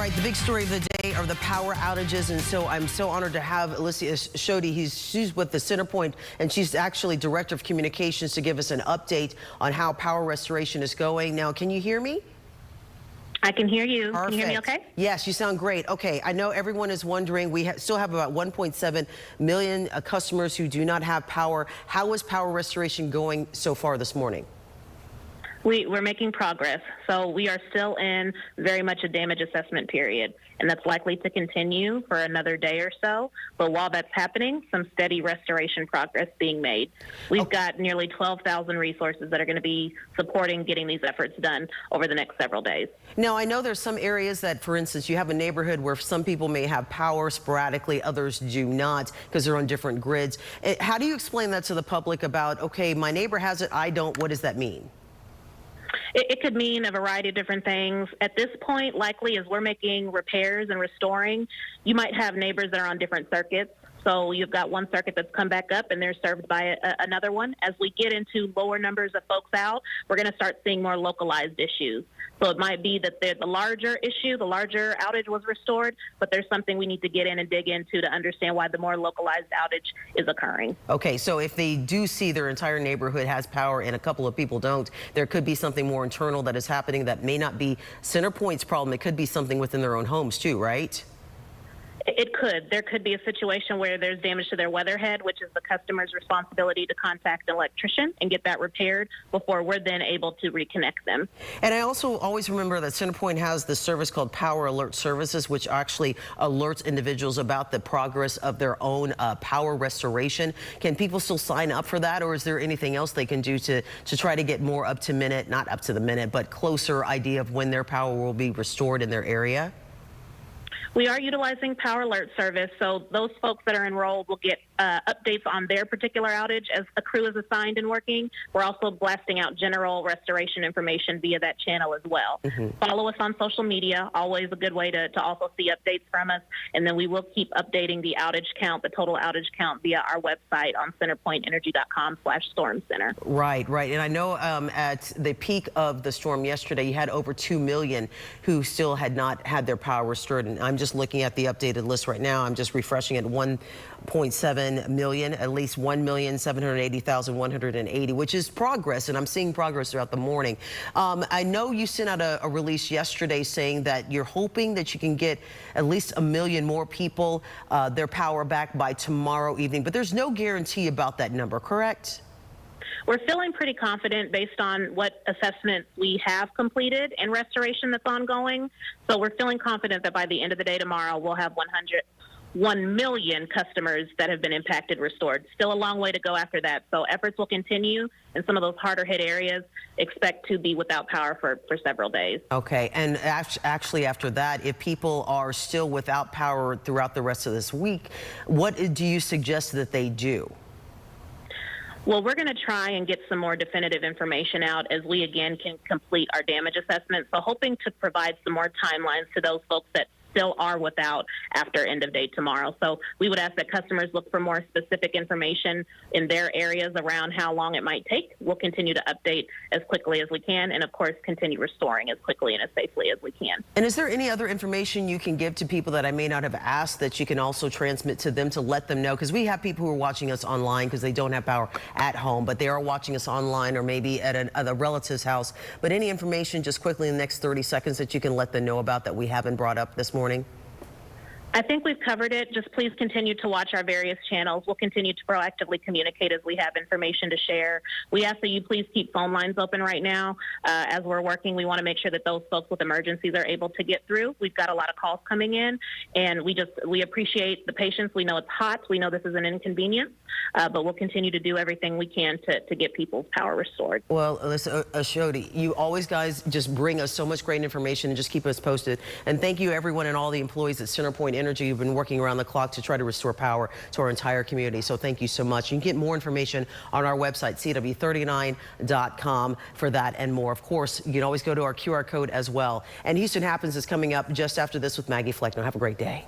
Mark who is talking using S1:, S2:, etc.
S1: right, the big story of the day are the power outages, and so I'm so honored to have Alicia Shoddy. She's with the CenterPoint, and she's actually Director of Communications to give us an update on how power restoration is going. Now, can you hear me?
S2: I can hear you.
S1: Perfect.
S2: Can you hear me okay?
S1: Yes, you sound great. Okay, I know everyone is wondering, we still have about 1.7 million customers who do not have power. How is power restoration going so far this morning?
S2: We're making progress. So we are still in very much a damage assessment period, and that's likely to continue for another day or so. But while that's happening, some steady restoration progress being made. We've got nearly 12,000 resources that are going to be supporting getting these efforts done over the next several days.
S1: Now, I know there's some areas that, for instance, you have a neighborhood where some people may have power sporadically, others do not because they're on different grids. How do you explain that to the public about, okay, my neighbor has it, I don't, what does that mean?
S2: It could mean a variety of different things. At this point, likely as we're making repairs and restoring, you might have neighbors that are on different circuits. So you've got one circuit that's come back up and they're served by another one. As we get into lower numbers of folks out, we're going to start seeing more localized issues. So it might be that the larger issue, the larger outage was restored, but there's something we need to get in and dig into to understand why the more localized outage is occurring.
S1: Okay, so if they do see their entire neighborhood has power and a couple of people don't, there could be something more internal that is happening that may not be CenterPoint's problem. It could be something within their own homes too, right?
S2: It could. There could be a situation where there's damage to their weatherhead, which is the customer's responsibility to contact an electrician and get that repaired before we're then able to reconnect them.
S1: And I also always remember that CenterPoint has this service called Power Alert Services, which actually alerts individuals about the progress of their own power restoration. Can people still sign up for that, or is there anything else they can do to try to get more up to minute, not up to the minute, but closer idea of when their power will be restored in their area?
S2: We are utilizing Power Alert Service, so those folks that are enrolled will get updates on their particular outage as a crew is assigned and working. We're also blasting out general restoration information via that channel as well. Follow us on social media, always a good way to also see updates from us, and then we will keep updating the outage count, the total outage count via our website on centerpointenergy.com/storm center.
S1: Right, right. And I know at the peak of the storm yesterday, you had over 2 million who still had not had their power restored, and I'm just looking at the updated list right now. I'm just refreshing at 1.7 million, at least 1,780,180, which is progress, and I'm seeing progress throughout the morning. I know you sent out a release yesterday saying that you're hoping that you can get at least 1 million more people their power back by tomorrow evening, but there's no guarantee about that number, correct?
S2: We're feeling pretty confident based on what assessments we have completed and restoration that's ongoing. So we're feeling confident that by the end of the day tomorrow, we'll have 1 million customers that have been impacted restored. Still a long way to go after that. So efforts will continue, and some of those harder hit areas expect to be without power for several days. Okay,
S1: and actually after that, if people are still without power throughout the rest of this week, what do you suggest that they do?
S2: Well, we're going to try and get some more definitive information out as we again can complete our damage assessment. So hoping to provide some more timelines to those folks that still are without after end of day tomorrow. So we would ask that customers look for more specific information in their areas around how long it might take. We'll continue to update as quickly as we can, and of course continue restoring as quickly and as safely as we can.
S1: And is there any other information you can give to people that I may not have asked that you can also transmit to them to let them know? Because we have people who are watching us online because they don't have power at home, but they are watching us online or maybe at a relative's house. But any information just quickly in the next 30 seconds that you can let them know about that we haven't brought up this morning?
S2: I think we've covered it. Just please continue to watch our various channels. We'll continue to proactively communicate as we have information to share. We ask that you please keep phone lines open right now. As we're working, we want to make sure that those folks with emergencies are able to get through. We've got a lot of calls coming in, and we appreciate the patience. We know it's hot. We know this is an inconvenience, but we'll continue to do everything we can to get people's power restored.
S1: Well, Alicia Shoddy, you always guys just bring us so much great information and just keep us posted. And thank you everyone and all the employees at CenterPoint Energy. You've been working around the clock to try to restore power to our entire community. So thank you so much. You can get more information on our website, CW39.com, for that and more. Of course, you can always go to our QR code as well. And Houston Happens is coming up just after this with Maggie Fleckner. Have a great day.